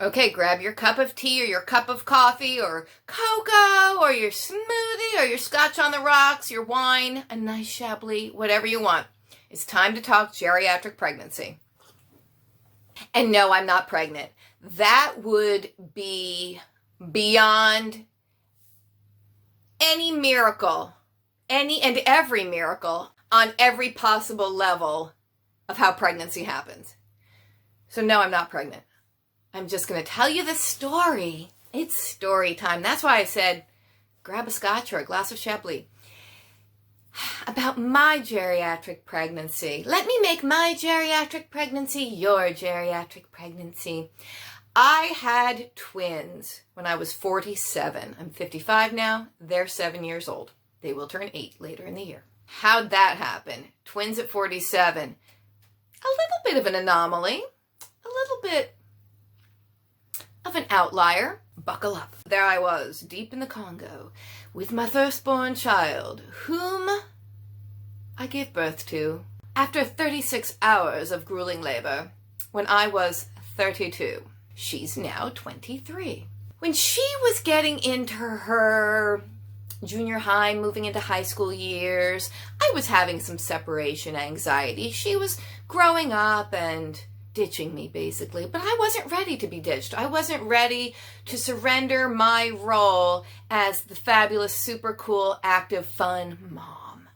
Okay, grab your cup of tea or your cup of coffee or cocoa or your smoothie or your scotch on the rocks, your wine, a nice Chablis, whatever you want. It's time to talk geriatric pregnancy. And no, I'm not pregnant. That would be beyond any miracle, any and every miracle on every possible level of how pregnancy happens. So no, I'm not pregnant. I'm just going to tell you the story. It's story time. That's why I said grab a scotch or a glass of Chablis. About my geriatric pregnancy. Let me make my geriatric pregnancy your geriatric pregnancy. I had twins when I was 47. I'm 55 now. They're 7 years old. They will turn 8 later in the year. How'd that happen? Twins at 47. A little bit of an anomaly. A little bit of an outlier. Buckle up. There I was, deep in the Congo, with my firstborn child, whom I gave birth to after 36 hours of grueling labor when I was 32. She's now 23. When she was getting into her junior high, moving into high school years, I was having some separation anxiety. She was growing up and ditching me, basically, but I wasn't ready to be ditched. I wasn't ready to surrender my role as the fabulous, super cool, active, fun mom.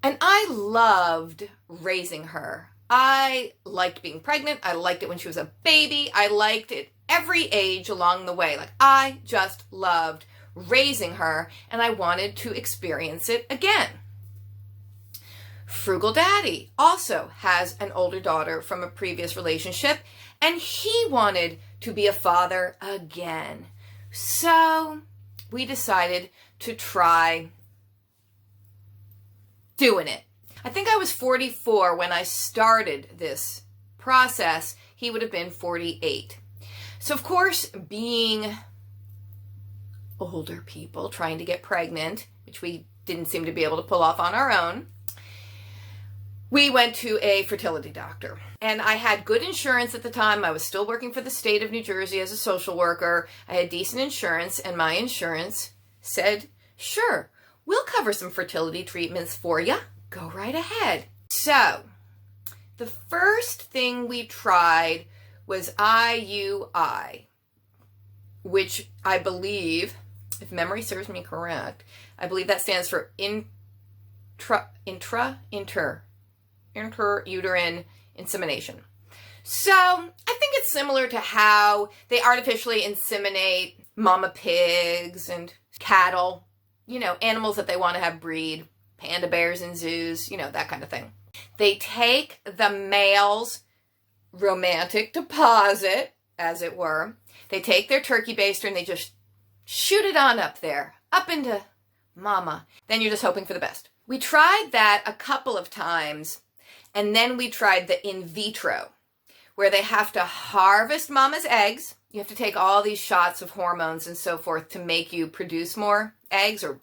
And I loved raising her. I liked being pregnant. I liked it when she was a baby. I liked it every age along the way. Like, I just loved raising her, and I wanted to experience it again. Frugal Daddy also has an older daughter from a previous relationship, and he wanted to be a father again. So we decided to try doing it. I think I was 44 when I started this process. He would have been 48. So of course, being older people trying to get pregnant, which we didn't seem to be able to pull off on our own, we went to a fertility doctor. And I had good insurance at the time. I was still working for the state of New Jersey as a social worker. I had decent insurance, and my insurance said, sure, we'll cover some fertility treatments for you. Go right ahead. So the first thing we tried was IUI, which I believe, if memory serves me correct, I believe that stands for intrauterine insemination. So I think it's similar to how they artificially inseminate mama pigs and cattle, animals that they want to have breed, panda bears in zoos, that kind of thing. They take the male's romantic deposit, as it were. They take their turkey baster and they just shoot it on up there, up into mama. Then you're just hoping for the best. We tried that a couple of times, and then we tried the in vitro, where they have to harvest mama's eggs. You have to take all these shots of hormones and so forth to make you produce more eggs, or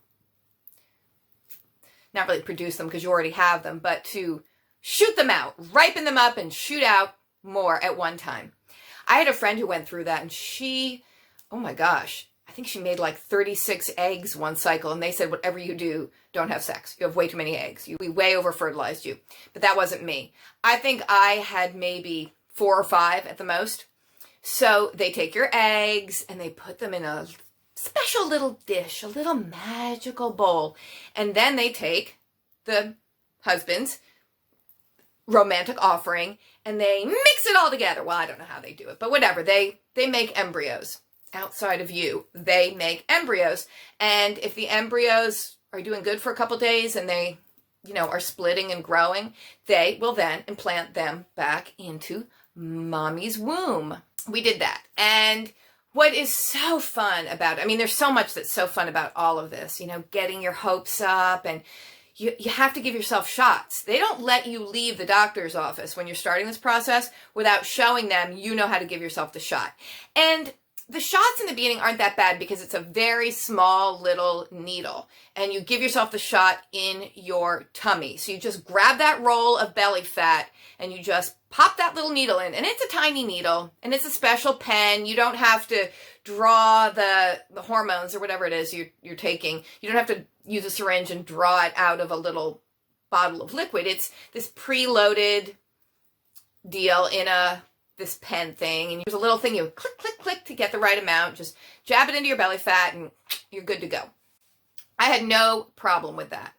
not really produce them because you already have them, but to shoot them out, ripen them up, and shoot out more at one time. I had a friend who went through that, and she, oh my gosh, I think she made like 36 eggs one cycle, and they said, whatever you do, don't have sex. You have way too many eggs. We way over-fertilized you. But that wasn't me. I think I had maybe 4 or 5 at the most. So they take your eggs, and they put them in a special little dish, a little magical bowl. And then they take the husband's romantic offering, and they mix it all together. Well, I don't know how they do it, but whatever. They make embryos. Outside of you, they make embryos. And if the embryos are doing good for a couple days and they, are splitting and growing, they will then implant them back into mommy's womb. We did that. And what is so fun about it, there's so much that's so fun about all of this, getting your hopes up, and you have to give yourself shots. They don't let you leave the doctor's office when you're starting this process without showing them you know how to give yourself the shot. And The shots in the beginning aren't that bad because it's a very small little needle, and you give yourself the shot in your tummy. So you just grab that roll of belly fat and you just pop that little needle in, and it's a tiny needle, and it's a special pen. You don't have to draw the hormones or whatever it is you're taking. You don't have to use a syringe and draw it out of a little bottle of liquid. It's this preloaded deal in this pen thing, and there's a little thing you click, click, click to get the right amount. Just jab it into your belly fat and you're good to go. I had no problem with that.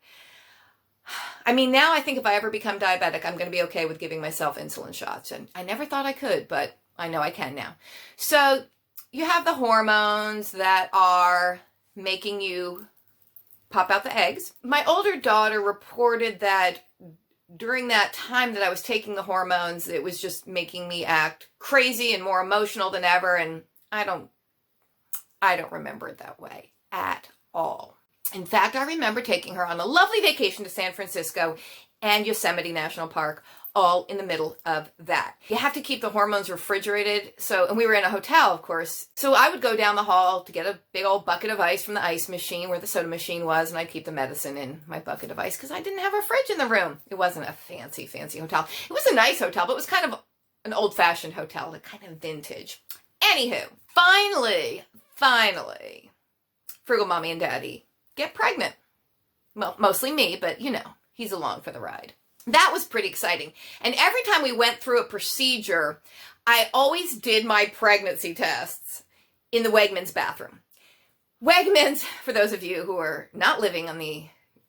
I mean, now I think if I ever become diabetic, I'm going to be okay with giving myself insulin shots. And I never thought I could, but I know I can now. So you have the hormones that are making you pop out the eggs. My older daughter reported that during that time that I was taking the hormones, it was just making me act crazy and more emotional than ever. And I don't remember it that way at all. In fact, I remember taking her on a lovely vacation to San Francisco and Yosemite National Park, all in the middle of that. You have to keep the hormones refrigerated. And we were in a hotel, of course. So I would go down the hall to get a big old bucket of ice from the ice machine where the soda machine was, and I'd keep the medicine in my bucket of ice because I didn't have a fridge in the room. It wasn't a fancy, fancy hotel. It was a nice hotel, but it was kind of an old-fashioned hotel, like kind of vintage. Anywho, finally, Frugal Mommy and Daddy get pregnant. Well, mostly me, but you know, he's along for the ride. That was pretty exciting. And every time we went through a procedure, I always did my pregnancy tests in the Wegmans bathroom. Wegmans, for those of you who are not living on the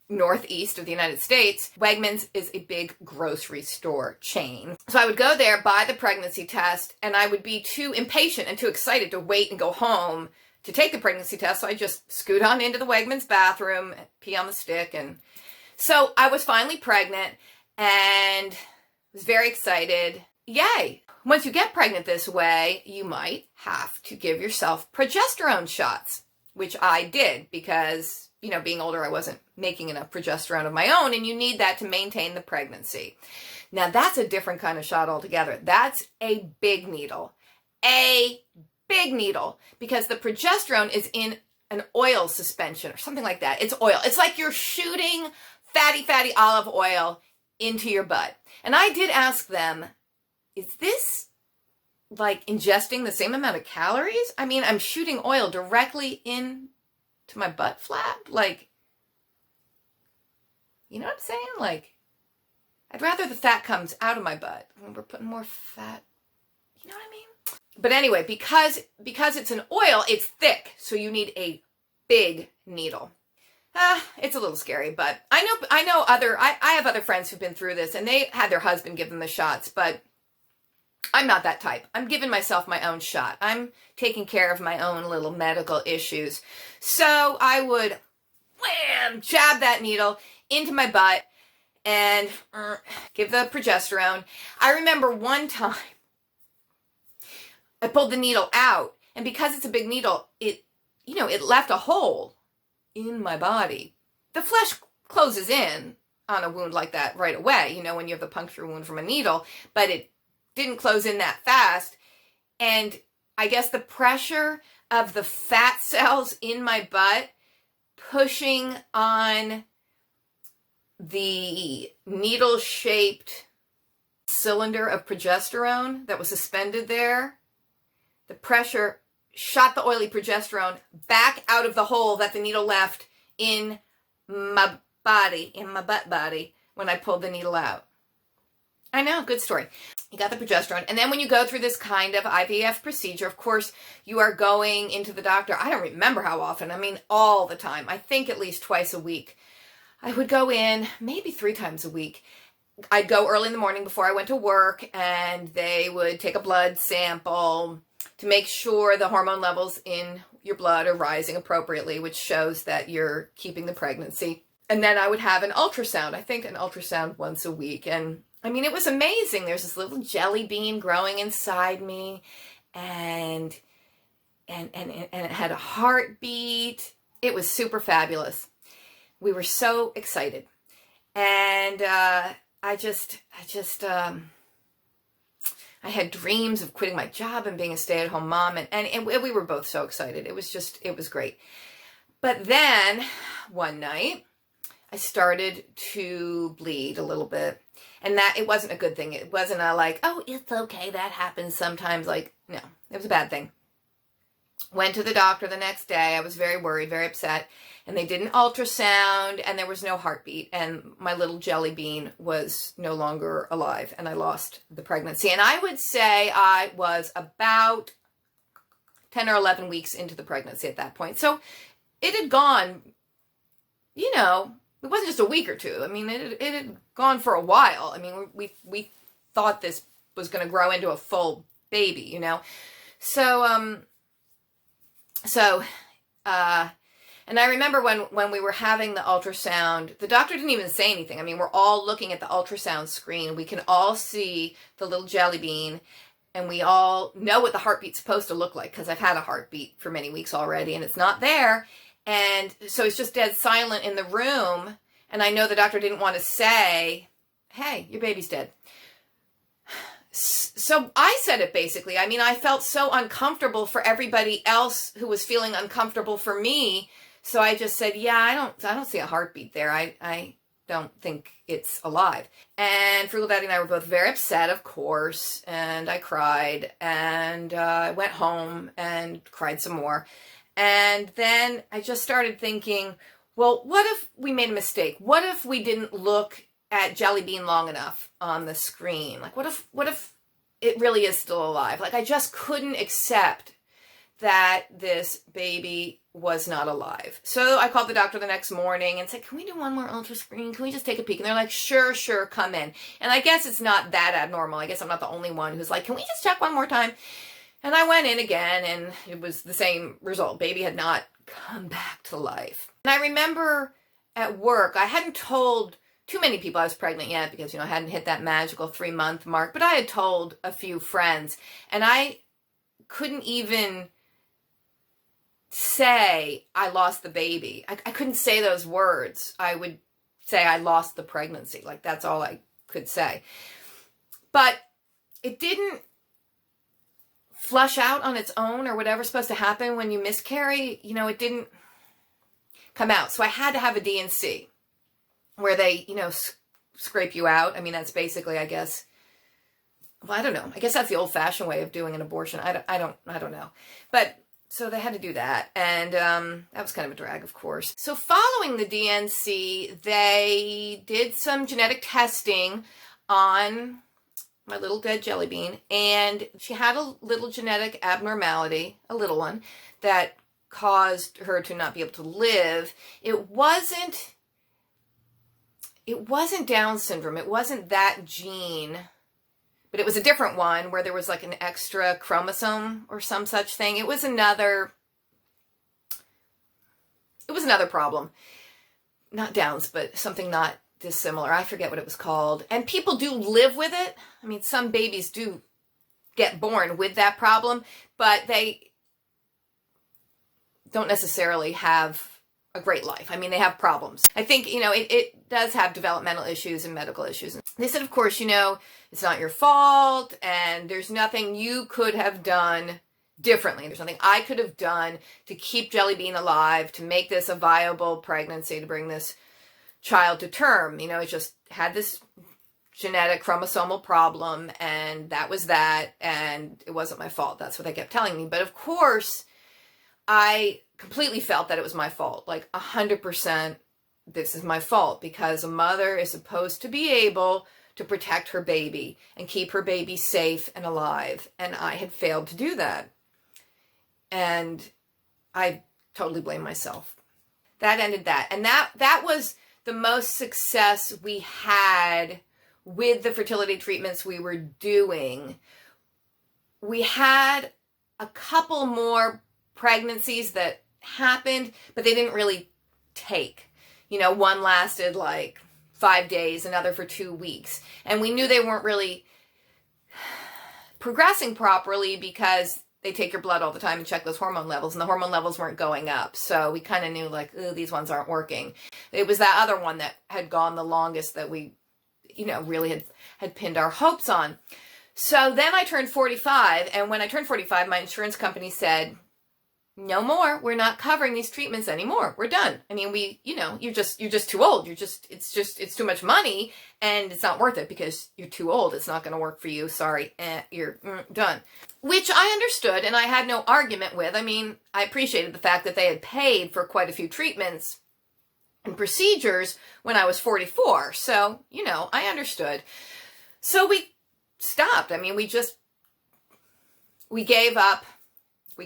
northeast of the United States, Wegmans is a big grocery store chain. So I would go there, buy the pregnancy test, and I would be too impatient and too excited to wait and go home to take the pregnancy test. So I just scoot on into the Wegmans bathroom, pee on the stick. And so I was finally pregnant and was very excited. Yay! Once you get pregnant this way, you might have to give yourself progesterone shots, which I did because, you know, being older, I wasn't making enough progesterone of my own, and you need that to maintain the pregnancy. Now, that's a different kind of shot altogether. That's a big needle. A big needle, because the progesterone is in an oil suspension or something like that. It's oil. It's like you're shooting fatty olive oil into your butt. And I did ask them, is this like ingesting the same amount of calories? I mean, I'm shooting oil directly into my butt flap. Like, you know what I'm saying? Like, I'd rather the fat comes out of my butt. We're putting more fat. You know what I mean? But anyway, because it's an oil, it's thick. So you need a big needle. It's a little scary, but I have other friends who've been through this and they had their husband give them the shots, but I'm not that type. I'm giving myself my own shot. I'm taking care of my own little medical issues. So I would jab that needle into my butt and give the progesterone. I remember one time I pulled the needle out, and because it's a big needle, it left a hole in my body. The flesh closes in on a wound like that right away, when you have the puncture wound from a needle, but it didn't close in that fast. And I guess the pressure of the fat cells in my butt pushing on the needle-shaped cylinder of progesterone that was suspended there, the pressure shot the oily progesterone back out of the hole that the needle left in my body, in my butt body, when I pulled the needle out. I know, good story. You got the progesterone. And then when you go through this kind of IVF procedure, of course, you are going into the doctor. I don't remember how often. I mean, all the time. I think at least twice a week. I would go in maybe 3 times a week. I'd go early in the morning before I went to work, and they would take a blood sample to make sure the hormone levels in your blood are rising appropriately, which shows that you're keeping the pregnancy. And then I would have an ultrasound. I think an ultrasound once a week. And I mean, it was amazing. There's this little jelly bean growing inside me, and it had a heartbeat. It was super fabulous. We were so excited. And I I had dreams of quitting my job and being a stay-at-home mom, and we were both so excited. It was great. But then one night I started to bleed a little bit, and that it wasn't a good thing. It wasn't a like, oh, it's okay, that happens sometimes. Like, no, it was a bad thing. Went to the doctor the next day. I was very worried, very upset, and they did an ultrasound, and there was no heartbeat, and my little jelly bean was no longer alive, and I lost the pregnancy. And I would say I was about 10 or 11 weeks into the pregnancy at that point. So it had gone, you know, it wasn't just a week or two. I mean, it had gone for a while. I mean, we thought this was going to grow into a full baby, you know. And I remember when we were having the ultrasound, the doctor didn't even say anything. I mean, we're all looking at the ultrasound screen. We can all see the little jelly bean, and we all know what the heartbeat's supposed to look like, because I've had a heartbeat for many weeks already, and it's not there. And so it's just dead silent in the room. And I know the doctor didn't want to say, hey, your baby's dead. So I said it basically. I mean, I felt so uncomfortable for everybody else who was feeling uncomfortable for me. So I just said, yeah, I don't see a heartbeat there. I don't think it's alive. And Frugal Daddy and I were both very upset, of course. And I cried, and I went home and cried some more. And then I just started thinking, well, what if we made a mistake? What if we didn't look at jelly bean long enough on the screen? Like, what if it really is still alive? Like, I just couldn't accept that this baby was not alive. So I called the doctor the next morning and said, can we do one more ultra screen? Can we just take a peek? And they're like, sure, come in. And I guess it's not that abnormal. I guess I'm not the only one who's like, can we just check one more time? And I went in again, and it was the same result. Baby had not come back to life. And I remember at work, I hadn't told too many people I was pregnant yet, because, you know, I hadn't hit that magical 3-month mark, but I had told a few friends, and I couldn't even say I lost the baby. I couldn't say those words. I would say I lost the pregnancy. Like, that's all I could say. But it didn't flush out on its own, or whatever's supposed to happen when you miscarry. You know, it didn't come out. So I had to have a D&C, where they, you know, scrape you out. I mean, that's basically, I guess, well, I don't know. I guess that's the old-fashioned way of doing an abortion. I don't know. But so they had to do that, and that was kind of a drag, of course. So following the D&C, they did some genetic testing on my little dead jelly bean, and she had a little genetic abnormality, a little one, that caused her to not be able to live. It wasn't Down syndrome. It wasn't that gene, but it was a different one where there was like an extra chromosome or some such thing. It was another problem. Not Downs, but something not dissimilar. I forget what it was called. And people do live with it. I mean, some babies do get born with that problem, but they don't necessarily have a great life. I mean, they have problems. I think, you know, it does have developmental issues and medical issues. They said, of course, you know, it's not your fault, and there's nothing you could have done differently. There's nothing I could have done to keep Jelly Bean alive, to make this a viable pregnancy, to bring this child to term. You know, it just had this genetic chromosomal problem, and that was that, and it wasn't my fault. That's what they kept telling me. But of course, I completely felt that it was my fault. Like 100%, this is my fault, because a mother is supposed to be able to protect her baby and keep her baby safe and alive. And I had failed to do that. And I totally blame myself. That ended that. And that was the most success we had with the fertility treatments we were doing. We had a couple more pregnancies that happened, but they didn't really take. You know, one lasted like 5 days, another for 2 weeks. And we knew they weren't really progressing properly because they take your blood all the time and check those hormone levels, and the hormone levels weren't going up. So we kind of knew, like, these ones aren't working. It was that other one that had gone the longest that we, you know, really had pinned our hopes on. So then I turned 45, and when I turned 45, my insurance company said, no more. We're not covering these treatments anymore. We're done. I mean, you're just too old. It's too much money, and it's not worth it because you're too old. It's not going to work for you. Sorry. You're done. Which I understood, and I had no argument with. I mean, I appreciated the fact that they had paid for quite a few treatments and procedures when I was 44. So, I understood. So we stopped. I mean, we gave up. We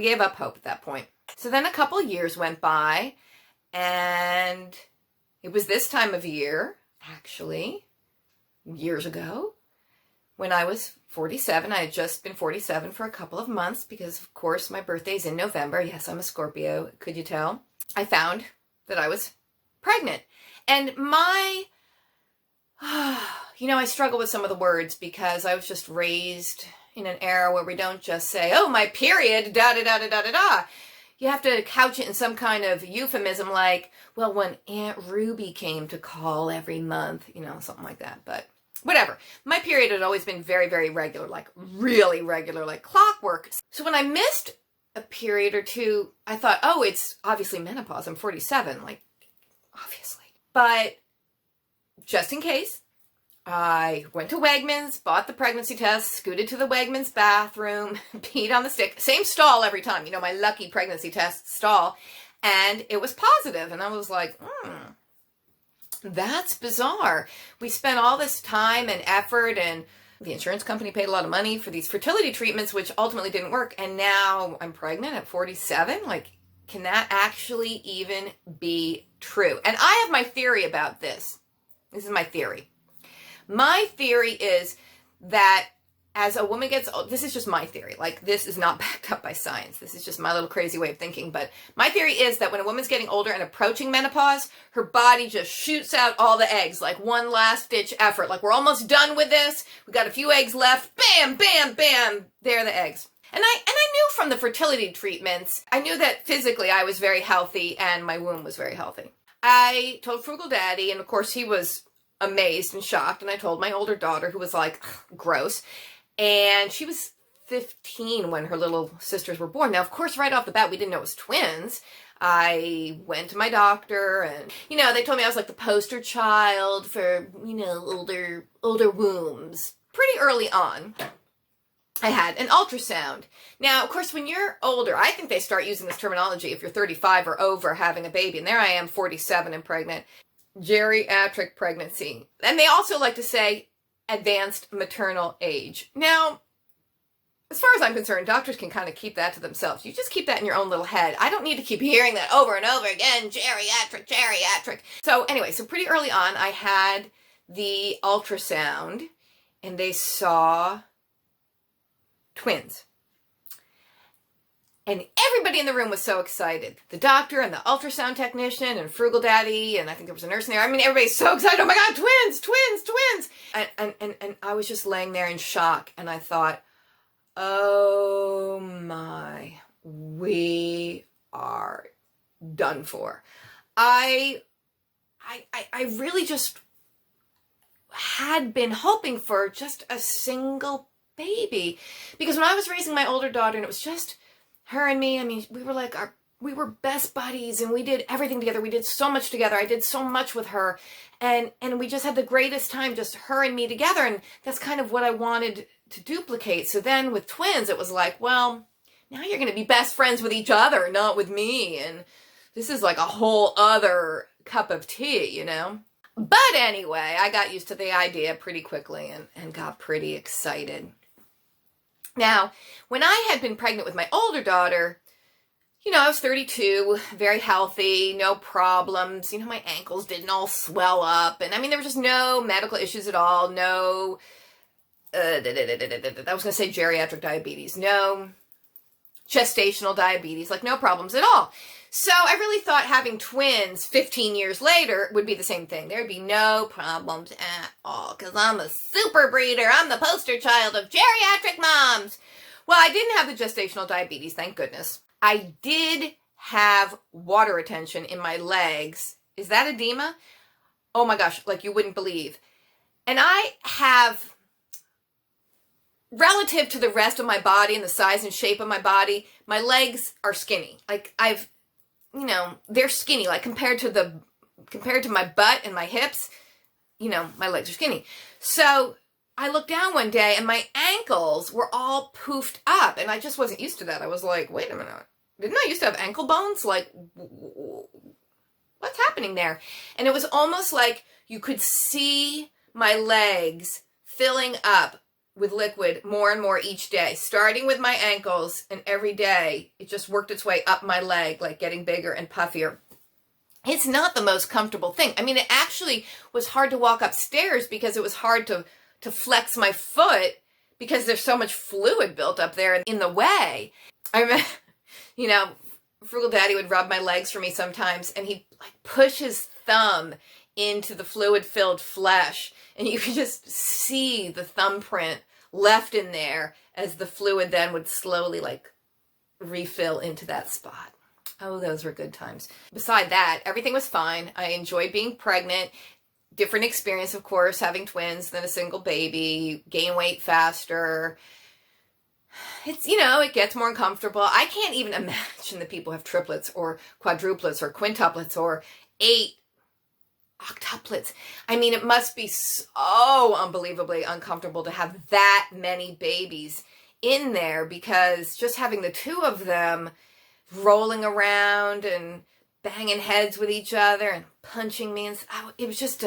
gave up hope at that point. So then a couple of years went by, and it was this time of year, actually, years ago, when I was 47. I had just been 47 for a couple of months because, of course, my birthday's in November. Yes, I'm a Scorpio. Could you tell? I found that I was pregnant. And I struggle with some of the words because I was just raised in an era where we don't just say, oh, my period, da-da-da-da-da-da-da. You have to couch it in some kind of euphemism like, well, when Aunt Ruby came to call every month, something like that. But whatever. My period had always been very, very regular, like really regular, like clockwork. So when I missed a period or two, I thought, oh, it's obviously menopause. I'm 47, like, obviously. But just in case, I went to Wegmans, bought the pregnancy test, scooted to the Wegmans bathroom, peed on the stick. Same stall every time, my lucky pregnancy test stall. And it was positive. And I was like, that's bizarre. We spent all this time and effort, and the insurance company paid a lot of money for these fertility treatments, which ultimately didn't work. And now I'm pregnant at 47. Like, can that actually even be true? And I have my theory about this. This is my theory. My theory is that as a woman gets old, this is just my theory. Like, this is not backed up by science. This is just my little crazy way of thinking. But my theory is that when a woman's getting older and approaching menopause, her body just shoots out all the eggs, like one last ditch effort. Like, we're almost done with this. We got a few eggs left. Bam, bam, bam. There are the eggs. And I knew from the fertility treatments, I knew that physically I was very healthy and my womb was very healthy. I told Frugal Daddy, and of course he was amazed and shocked, and I told my older daughter, who was like, gross, and she was 15 when her little sisters were born. Now, of course, right off the bat, we didn't know it was twins. I went to my doctor, and, they told me I was like the poster child for, older wombs. Pretty early on, I had an ultrasound. Now, of course, when you're older, I think they start using this terminology if you're 35 or over having a baby, and there I am, 47 and pregnant. Geriatric pregnancy. And they also like to say advanced maternal age. Now, as far as I'm concerned, doctors can kind of keep that to themselves. You just keep that in your own little head. I don't need to keep hearing that over and over again, geriatric. So anyway, so pretty early on, I had the ultrasound, and they saw twins. And everybody in the room was so excited. The doctor and the ultrasound technician and Frugal Daddy, and I think there was a nurse in there. I mean, everybody's so excited. Oh my God, twins. And I was just laying there in shock. And I thought, oh my, we are done for. I really just had been hoping for just a single baby. Because when I was raising my older daughter, and it was just her and me, I mean, we were best buddies, and we did everything together. We did so much together. I did so much with her, and we just had the greatest time, just her and me together. And that's kind of what I wanted to duplicate. So then with twins, it was like, well, now you're going to be best friends with each other, not with me. And this is like a whole other cup of tea, But anyway, I got used to the idea pretty quickly and got pretty excited. Now, when I had been pregnant with my older daughter, I was 32, very healthy, no problems. My ankles didn't all swell up. And I mean, there were just no medical issues at all. No, I was going to say geriatric diabetes. No gestational diabetes, like no problems at all. So I really thought having twins 15 years later would be the same thing. There'd be no problems at all because I'm a super breeder. I'm the poster child of geriatric moms. Well, I didn't have the gestational diabetes, thank goodness. I did have water retention in my legs. Is that edema? Oh my gosh, like you wouldn't believe. And I have relative to the rest of my body and the size and shape of my body, my legs are skinny. Like they're skinny. Like compared to my butt and my hips, my legs are skinny. So I looked down one day and my ankles were all poofed up, and I just wasn't used to that. I was like, wait a minute. Didn't I used to have ankle bones? Like, what's happening there? And it was almost like you could see my legs filling up with liquid more and more each day, starting with my ankles, and every day it just worked its way up my leg, like getting bigger and puffier. It's not the most comfortable thing. I mean, it actually was hard to walk upstairs because it was hard to flex my foot because there's so much fluid built up there in the way. I remember, Frugal Daddy would rub my legs for me sometimes, and he'd like push his thumb into the fluid-filled flesh, and you could just see the thumbprint left in there as the fluid then would slowly like refill into that spot. Oh, those were good times. Beside that, everything was fine. I enjoyed being pregnant. Different experience, of course, having twins than a single baby. Gain weight faster. It's, it gets more uncomfortable. I can't even imagine the people who have triplets or quadruplets or quintuplets or 8 octuplets. I mean, it must be so unbelievably uncomfortable to have that many babies in there, because just having the 2 of them rolling around and banging heads with each other and punching me, and it was just,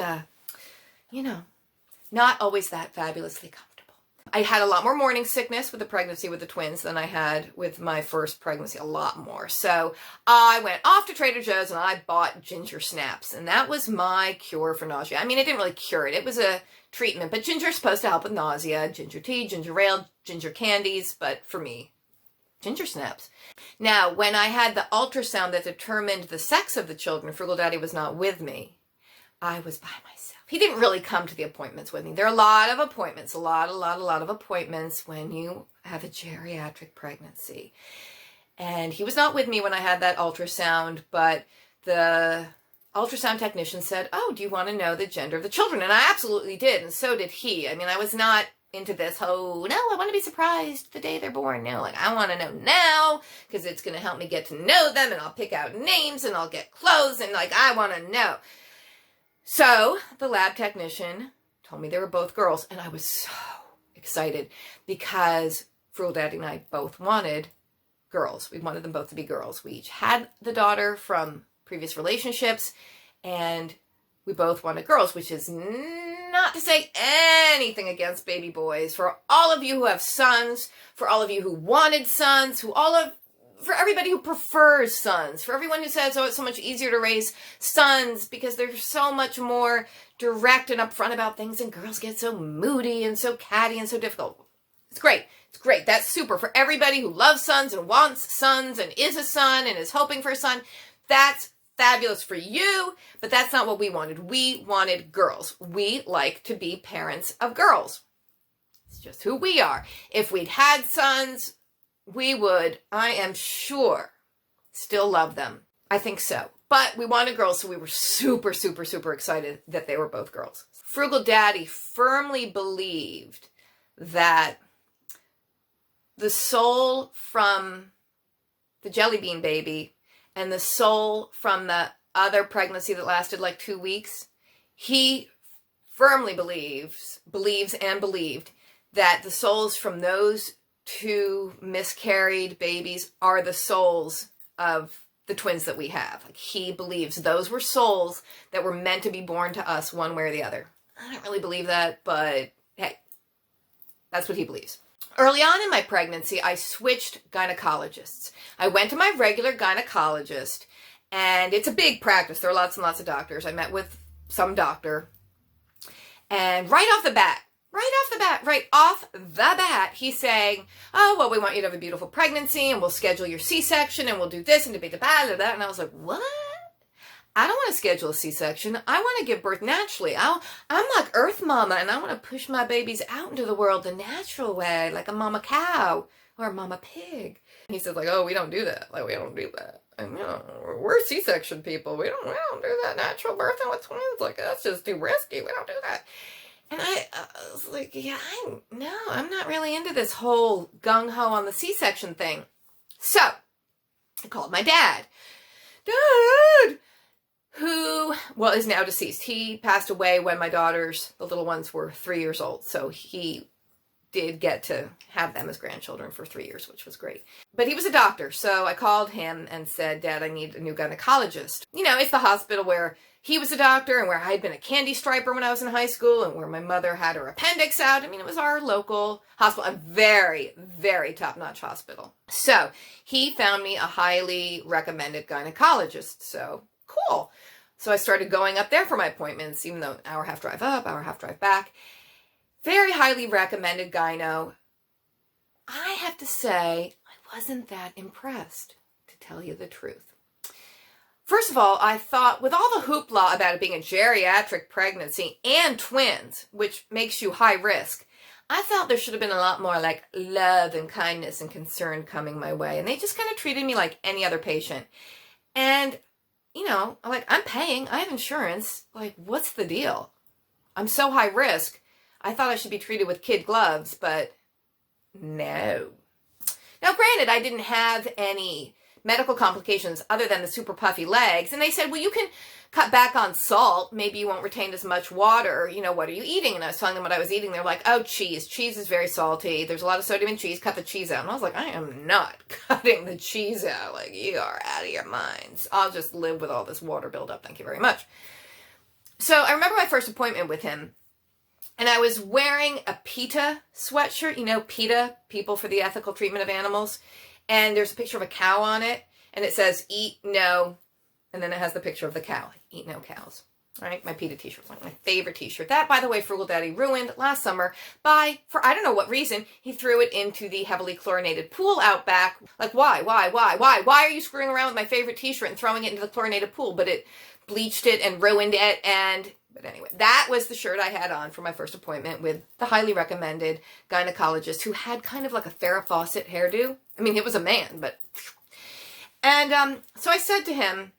not always that fabulously comfortable. I had a lot more morning sickness with the pregnancy with the twins than I had with my first pregnancy, a lot more. So I went off to Trader Joe's and I bought ginger snaps, and that was my cure for nausea. I mean, it didn't really cure it. It was a treatment, but ginger is supposed to help with nausea. Ginger tea, ginger ale, ginger candies, but for me, ginger snaps. Now, when I had the ultrasound that determined the sex of the children, Frugal Daddy was not with me. I was by myself. He didn't really come to the appointments with me. There are a lot of appointments, a lot of appointments when you have a geriatric pregnancy. And he was not with me when I had that ultrasound, but the ultrasound technician said, "Oh, do you want to know the gender of the children?" And I absolutely did, and so did he. I mean, I was not into this, oh, no, I want to be surprised the day they're born. No, like, I want to know now, because it's going to help me get to know them, and I'll pick out names, and I'll get clothes, and, like, I want to know. So the lab technician told me they were both girls, and I was so excited because Frugal Daddy and I both wanted girls. We wanted them both to be girls. We each had the daughter from previous relationships, and we both wanted girls, which is not to say anything against baby boys. For all of you who have sons, for all of you who wanted sons, for everybody who prefers sons, for everyone who says, oh, it's so much easier to raise sons because they're so much more direct and upfront about things, and girls get so moody and so catty and so difficult. It's great. It's great. That's super. For everybody who loves sons and wants sons and is a son and is hoping for a son, that's fabulous for you, but that's not what we wanted. We wanted girls. We like to be parents of girls. It's just who we are. If we'd had sons, we would, I am sure, still love them. I think so. But we wanted girls, so we were super, super, super excited that they were both girls. Frugal Daddy firmly believed that the soul from the jelly bean baby and the soul from the other pregnancy that lasted like 2 weeks, he firmly believes and believed that the souls from those 2 miscarried babies are the souls of the twins that we have. Like, he believes those were souls that were meant to be born to us one way or the other. I don't really believe that, but hey, that's what he believes. Early on in my pregnancy, I switched gynecologists. I went to my regular gynecologist, and it's a big practice. There are lots and lots of doctors. I met with some doctor, and right off the bat, he's saying, oh, well, we want you to have a beautiful pregnancy, and we'll schedule your C-section, and we'll do this, and blah, blah, blah, blah. And I was like, what? I don't want to schedule a C-section. I want to give birth naturally. I'm like Earth Mama, and I want to push my babies out into the world the natural way, like a mama cow or a mama pig. And he says, like, oh, we don't do that. Like, we don't do that. And, we're C-section people. We don't do that natural birthing with twins. Like, that's just too risky. We don't do that. And I was like, yeah, I'm not really into this whole gung-ho on the C-section thing. So I called my dad. Dad! Who, well, is now deceased. He passed away when my daughters, the little ones, were 3 years old. So he did get to have them as grandchildren for 3 years, which was great. But he was a doctor, so I called him and said, Dad, I need a new gynecologist. You know, it's the hospital where he was a doctor and where I had been a candy striper when I was in high school and where my mother had her appendix out. I mean, it was our local hospital, a very, very top-notch hospital. So he found me a highly recommended gynecologist. So cool. So I started going up there for my appointments, even though hour-and-a-half drive up, hour-and-a-half drive back. Very highly recommended gyno. I have to say, I wasn't that impressed, to tell you the truth. First of all, I thought with all the hoopla about it being a geriatric pregnancy and twins, which makes you high risk, I felt there should have been a lot more like love and kindness and concern coming my way. And they just kind of treated me like any other patient. And, you know, I'm paying, I have insurance. Like, what's the deal? I'm so high risk. I thought I should be treated with kid gloves, but no. Now, granted, I didn't have any medical complications other than the super puffy legs. And they said, well, you can cut back on salt. Maybe you won't retain as much water. You know, what are you eating? And I was telling them what I was eating. They're like, oh, cheese. Cheese is very salty. There's a lot of sodium in cheese. Cut the cheese out. And I was like, I am not cutting the cheese out. Like, you are out of your minds. I'll just live with all this water buildup. Thank you very much. So I remember my first appointment with him. And I was wearing a PETA sweatshirt. You know, PETA, People for the Ethical Treatment of Animals. And there's a picture of a cow on it. And it says, eat no. And then it has the picture of the cow. Eat no cows. All right, my PETA t-shirt. One of my favorite t-shirt. That, by the way, Frugal Daddy ruined last summer for I don't know what reason, he threw it into the heavily chlorinated pool out back. Like, why? Why are you screwing around with my favorite t-shirt and throwing it into the chlorinated pool? But it bleached it and ruined it. But anyway, that was the shirt I had on for my first appointment with the highly recommended gynecologist who had kind of like a Farrah Fawcett hairdo. I mean, it was a man, but... And so I said to him,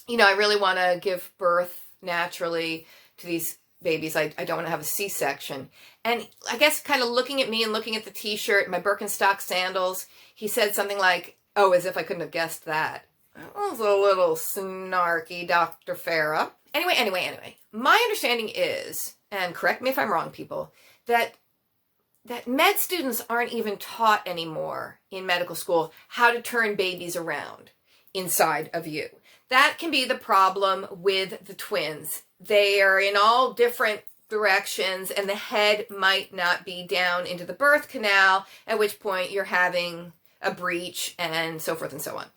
you know, I really want to give birth naturally to these babies. I don't want to have a C-section. And I guess kind of looking at me and looking at the t-shirt, my Birkenstock sandals, he said something like, oh, as if I couldn't have guessed that. That was a little snarky, Dr. Farrah. Anyway, my understanding is, and correct me if I'm wrong, people, that med students aren't even taught anymore in medical school how to turn babies around inside of you. That can be the problem with the twins. They are in all different directions and the head might not be down into the birth canal, at which point you're having a breech and so forth and so on.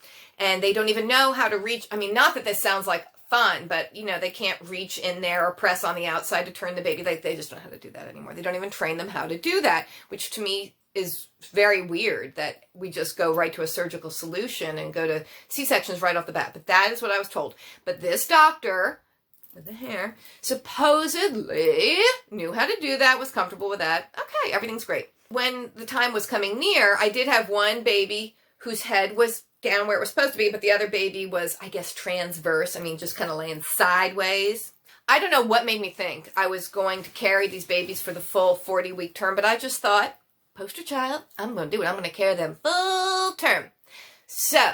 And they don't even know how to reach. I mean, not that this sounds like fun, but, you know, they can't reach in there or press on the outside to turn the baby. They just don't know how to do that anymore. They don't even train them how to do that, which to me is very weird that we just go right to a surgical solution and go to C-sections right off the bat. But that is what I was told. But this doctor with the hair supposedly knew how to do that, was comfortable with that. Okay, everything's great. When the time was coming near, I did have one baby whose head was down where it was supposed to be, but the other baby was, I guess, transverse. I mean, just kind of laying sideways. I don't know what made me think I was going to carry these babies for the full 40-week term, but I just thought, poster child, I'm going to do it. I'm going to carry them full term. So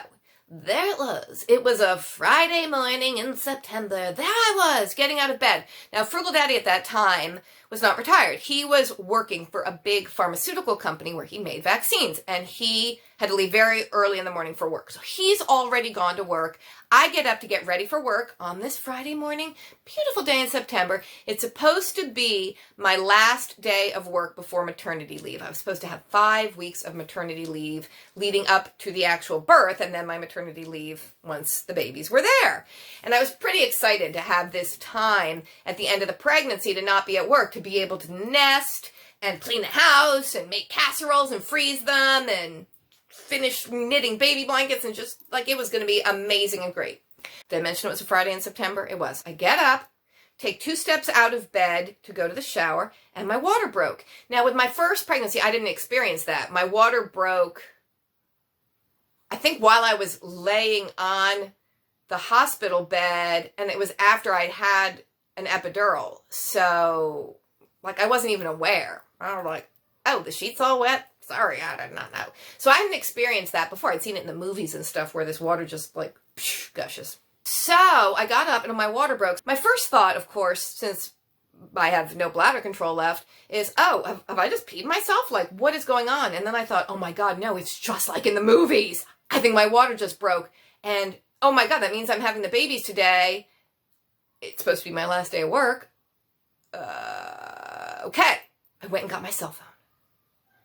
there it was. It was a Friday morning in September. There I was, getting out of bed. Now, Frugal Daddy at that time was not retired. He was working for a big pharmaceutical company where he made vaccines, and he had to leave very early in the morning for work. So he's already gone to work. I get up to get ready for work on this Friday morning. Beautiful day in September. It's supposed to be my last day of work before maternity leave. I was supposed to have 5 weeks of maternity leave leading up to the actual birth, and then my maternity leave once the babies were there. And I was pretty excited to have this time at the end of the pregnancy to not be at work, to be able to nest and clean the house and make casseroles and freeze them and finish knitting baby blankets, and just like it was going to be amazing and great. Did I mention it was a Friday in September? It was. I get up, take 2 steps out of bed to go to the shower, and my water broke. Now, with my first pregnancy, I didn't experience that. My water broke, I think, while I was laying on the hospital bed, and it was after I'd had an epidural. So, like, I wasn't even aware. I was like, oh, the sheet's all wet? Sorry, I did not know. So I hadn't experienced that before. I'd seen it in the movies and stuff where this water just, like, gushes. So I got up and my water broke. My first thought, of course, since I have no bladder control left, is, oh, have I just peed myself? Like, what is going on? And then I thought, oh my God, no, it's just like in the movies. I think my water just broke. And, oh my God, that means I'm having the babies today. It's supposed to be my last day of work. Okay. I went and got my cell phone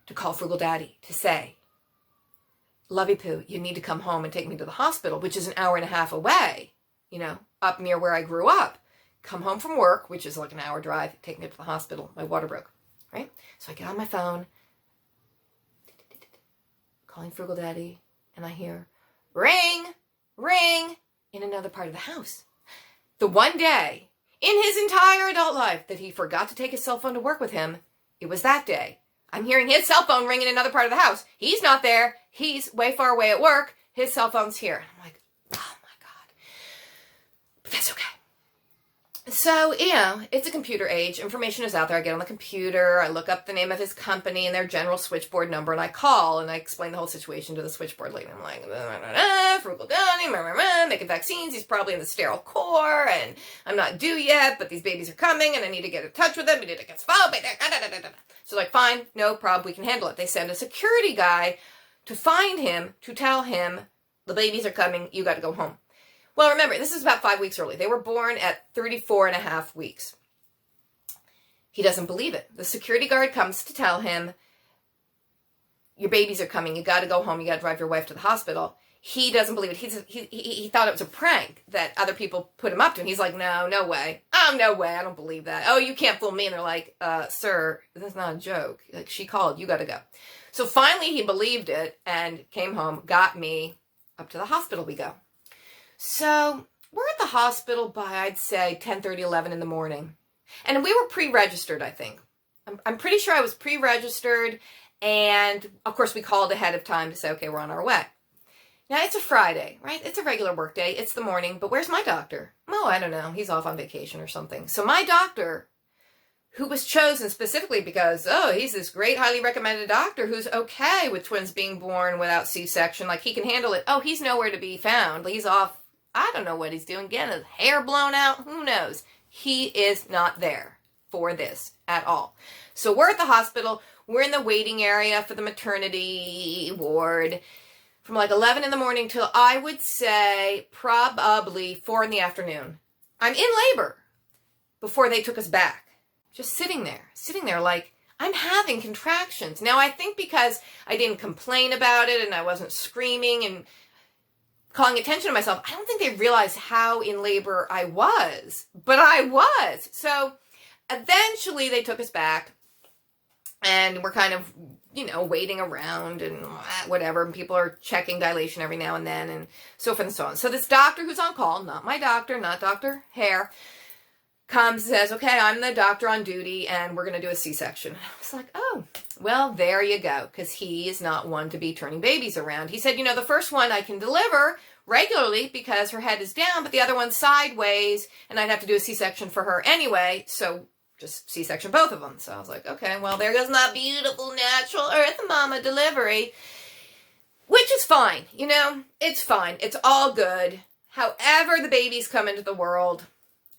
to call Frugal Daddy to say, Lovey Poo, you need to come home and take me to the hospital, which is an hour and a half away, you know, up near where I grew up. Come home from work, which is like an hour drive, take me to the hospital. My water broke, right? So I get on my phone, calling Frugal Daddy, and I hear, ring, ring, in another part of the house. The one day in his entire adult life that he forgot to take his cell phone to work with him, it was that day. I'm hearing his cell phone ring in another part of the house. He's not there. He's way far away at work. His cell phone's here. I'm like, oh my God. But that's okay. So, you know, it's a computer age. Information is out there. I get on the computer. I look up the name of his company and their general switchboard number, and I call, and I explain the whole situation to the switchboard lady. I'm like, Frugal Daddy, making vaccines. He's probably in the sterile core, and I'm not due yet, but these babies are coming, and I need to get in touch with them. We need to get followed. So, like, fine, no problem. We can handle it. They send a security guy to find him, to tell him, the babies are coming. You got to go home. Well, remember, this is about 5 weeks early. They were born at 34 and a half weeks. He doesn't believe it. The security guard comes to tell him, your babies are coming. You got to go home. You got to drive your wife to the hospital. He doesn't believe it. He thought it was a prank that other people put him up to. And he's like, no way. Oh, no way. I don't believe that. Oh, you can't fool me. And they're like, sir, that's not a joke. Like, she called. You got to go. So finally he believed it and came home, got me. Up to the hospital we go. So we're at the hospital by, I'd say, 10:30, 11 in the morning. And we were pre-registered, I think. I'm pretty sure I was pre-registered. And, of course, we called ahead of time to say, okay, we're on our way. Now, it's a Friday, right? It's a regular work day. It's the morning. But where's my doctor? Oh, I don't know. He's off on vacation or something. So my doctor, who was chosen specifically because, oh, he's this great, highly recommended doctor who's okay with twins being born without C-section. Like, he can handle it. Oh, he's nowhere to be found. He's off. I don't know what he's doing. Getting his hair blown out. Who knows? He is not there for this at all. So we're at the hospital. We're in the waiting area for the maternity ward from like 11 in the morning till I would say probably 4 in the afternoon. I'm in labor before they took us back. Just sitting there like, I'm having contractions. Now, I think because I didn't complain about it and I wasn't screaming and calling attention to myself, I don't think they realized how in labor I was. But I was. So eventually they took us back and we're kind of, you know, waiting around and whatever. And people are checking dilation every now and then and so forth and so on. So this doctor who's on call, not my doctor, not Dr. Hare, comes and says, okay, I'm the doctor on duty and we're going to do a C-section. I was like, oh, well, there you go. Because he is not one to be turning babies around. He said, you know, the first one I can deliver regularly because her head is down, but the other one's sideways and I'd have to do a C-section for her anyway. So just C-section both of them. So I was like, okay, well, there goes my beautiful natural earth mama delivery, which is fine. You know, it's fine. It's all good. However the babies come into the world,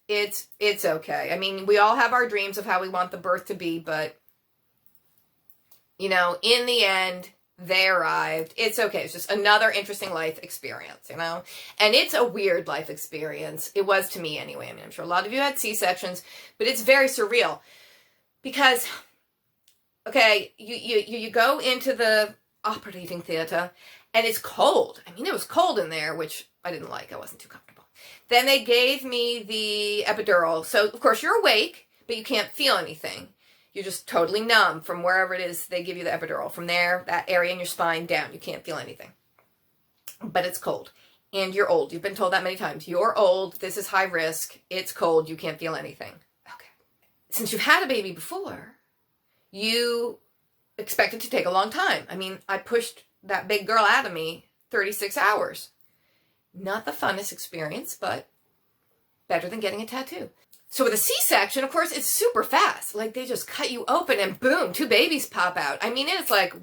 it's okay. I mean, we all have our dreams of how we want the birth to be, but, you know, in the end, they arrived. It's okay. It's just another interesting life experience, you know? And it's a weird life experience. It was to me anyway. I mean, I'm sure a lot of you had C-sections, but it's very surreal because, okay, you go into the operating theater and it's cold. I mean, it was cold in there, which I didn't like. I wasn't too comfortable. Then they gave me the epidural. So, of course, you're awake, but you can't feel anything. You're just totally numb from wherever it is they give you the epidural. From there, that area in your spine down. You can't feel anything. But it's cold. And you're old. You've been told that many times. You're old. This is high risk. It's cold. You can't feel anything. Okay. Since you've had a baby before, you expect it to take a long time. I mean, I pushed that big girl out of me 36 hours. Not the funnest experience, but better than getting a tattoo. So with a C-section, of course, it's super fast. Like, they just cut you open and boom, 2 babies pop out. I mean, it's like,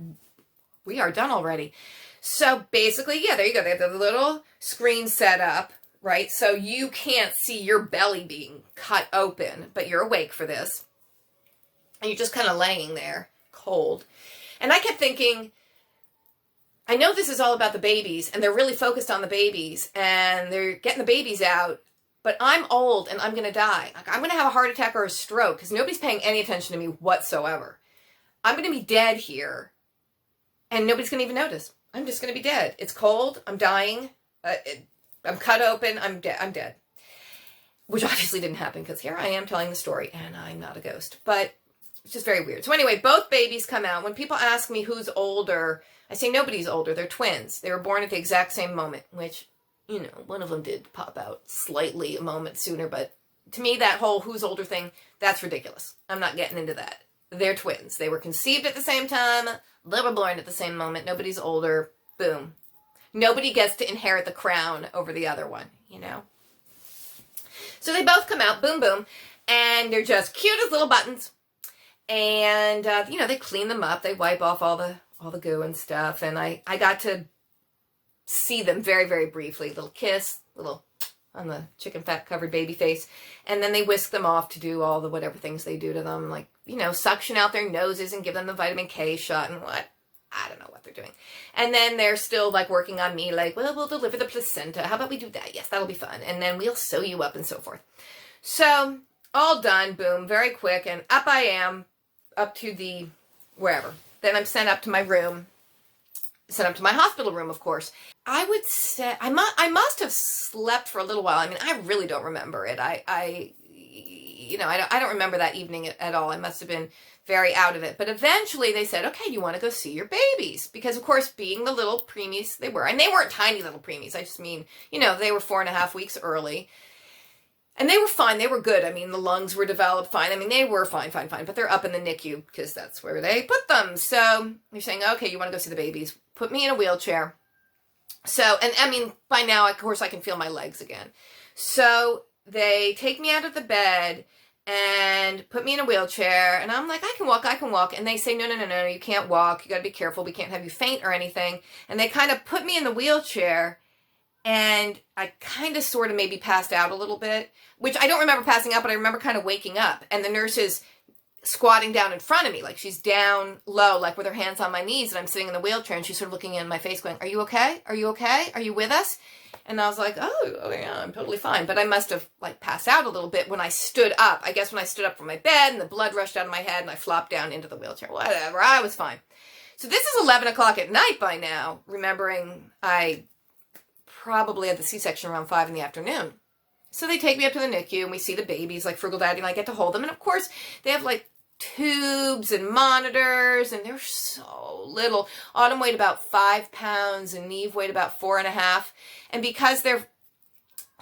we are done already. So basically, yeah, there you go. They have the little screen set up, right? So you can't see your belly being cut open, but you're awake for this. And you're just kind of laying there, cold. And I kept thinking, I know this is all about the babies, and they're really focused on the babies, and they're getting the babies out, but I'm old, and I'm going to die. Like, I'm going to have a heart attack or a stroke, because nobody's paying any attention to me whatsoever. I'm going to be dead here, and nobody's going to even notice. I'm just going to be dead. It's cold. I'm dying. I'm cut open. I'm dead. I'm dead. Which obviously didn't happen, because here I am telling the story, and I'm not a ghost. But it's just very weird. So anyway, both babies come out. When people ask me who's older, I say nobody's older. They're twins. They were born at the exact same moment, which, you know, one of them did pop out slightly a moment sooner. But to me, that whole who's older thing, that's ridiculous. I'm not getting into that. They're twins. They were conceived at the same time. They were born at the same moment. Nobody's older. Boom. Nobody gets to inherit the crown over the other one, you know. So they both come out, boom, boom, and they're just cute as little buttons. And, you know, they clean them up. They wipe off all the goo and stuff. And I got to see them very, very briefly. Little kiss, little on the chicken fat covered baby face. And then they whisk them off to do all the whatever things they do to them. Like, you know, suction out their noses and give them the vitamin K shot and what. I don't know what they're doing. And then they're still like working on me like, well, we'll deliver the placenta. How about we do that? Yes, that'll be fun. And then we'll sew you up and so forth. So all done, boom, very quick. And up I am, up to the wherever. Then I'm sent up to my room, sent up to my hospital room, of course. I would say, I must have slept for a little while. I mean, I really don't remember it. I don't remember that evening at all. I must have been very out of it. But eventually they said, okay, you want to go see your babies? Because, of course, being the little preemies they were, and they weren't tiny little preemies. I just mean, you know, they were 4.5 weeks early. And they were fine. They were good. I mean, the lungs were developed fine. I mean, they were fine. But they're up in the NICU because that's where they put them. So they're saying, okay, you want to go see the babies? Put me in a wheelchair. So, and I mean, by now, of course, I can feel my legs again. So they take me out of the bed and put me in a wheelchair. And I'm like, I can walk. And they say, no, you can't walk. You got to be careful. We can't have you faint or anything. And they kind of put me in the wheelchair. And I kind of sort of maybe passed out a little bit, which I don't remember passing out, but I remember kind of waking up. And the nurse is squatting down in front of me, like she's down low, like with her hands on my knees, and I'm sitting in the wheelchair, and she's sort of looking in my face going, are you okay? Are you okay? Are you with us? And I was like, oh yeah, I'm totally fine. But I must have like passed out a little bit when I stood up. I guess when I stood up from my bed and the blood rushed out of my head and I flopped down into the wheelchair. Whatever, I was fine. So this is 11 o'clock at night by now, remembering I probably had the C-section around 5 in the afternoon. So they take me up to the NICU and we see the babies, like Frugal Daddy, and I get to hold them. And of course, they have like tubes and monitors, and they're so little. Autumn weighed about 5 pounds and Neve weighed about 4.5. And because they're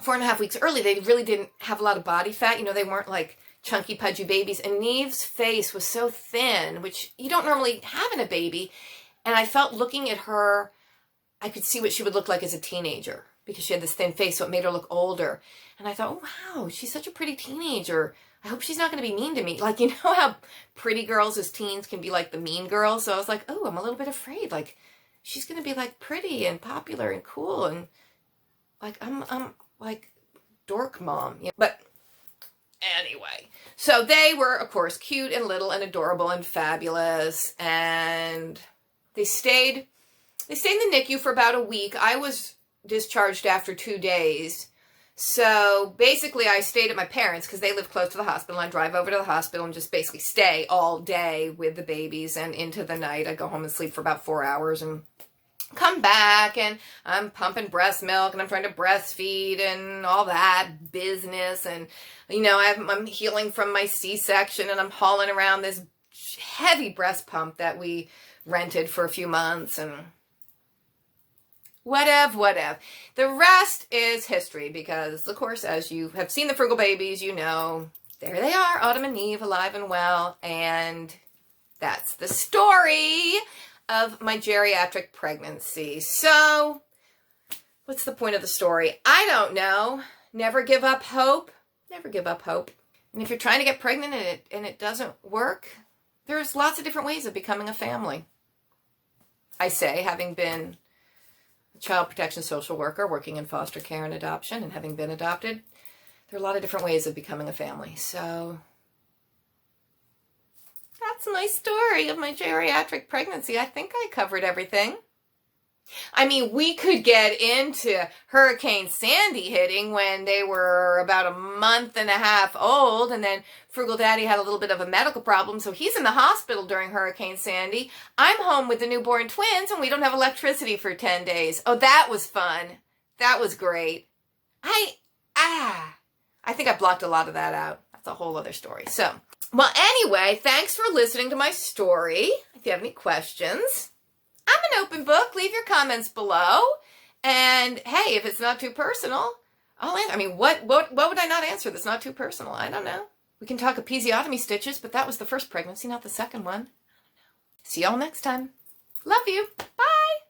4.5 weeks early, they really didn't have a lot of body fat. You know, they weren't like chunky, pudgy babies. And Neve's face was so thin, which you don't normally have in a baby. And I felt looking at her, I could see what she would look like as a teenager because she had this thin face, so it made her look older. And I thought, oh, wow, she's such a pretty teenager. I hope she's not going to be mean to me. Like, you know how pretty girls as teens can be like the mean girls? So I was like, oh, I'm a little bit afraid. Like, she's going to be like pretty and popular and cool. And like, I'm like dork mom. Yeah. But anyway, so they were, of course, cute and little and adorable and fabulous. And they stayed in the NICU for about a week. I was discharged after 2 days. So basically I stayed at my parents' because they live close to the hospital. I drive over to the hospital and just basically stay all day with the babies and into the night. I go home and sleep for about 4 hours and come back, and I'm pumping breast milk and I'm trying to breastfeed and all that business. And, you know, I'm healing from my C-section and I'm hauling around this heavy breast pump that we rented for a few months and whatever. The rest is history because, of course, as you have seen the Frugal babies, you know, there they are, Autumn and Neve, alive and well. And that's the story of my geriatric pregnancy. So, what's the point of the story? I don't know. Never give up hope. Never give up hope. And if you're trying to get pregnant and it doesn't work, there's lots of different ways of becoming a family. I say, having been a child protection social worker, working in foster care and adoption, and having been adopted, there are a lot of different ways of becoming a family. So that's my story of my geriatric pregnancy. I think I covered everything. I mean, we could get into Hurricane Sandy hitting when they were about a month and a half old, and then Frugal Daddy had a little bit of a medical problem, so he's in the hospital during Hurricane Sandy. I'm home with the newborn twins, and we don't have electricity for 10 days. Oh, that was fun. That was great. I think I blocked a lot of that out. That's a whole other story. So, well, anyway, thanks for listening to my story. If you have any questions, I'm an open book. Leave your comments below. And hey, if it's not too personal, I'll answer. I mean, what would I not answer that's not too personal? I don't know. We can talk episiotomy stitches, but that was the first pregnancy, not the second one. See y'all next time. Love you. Bye.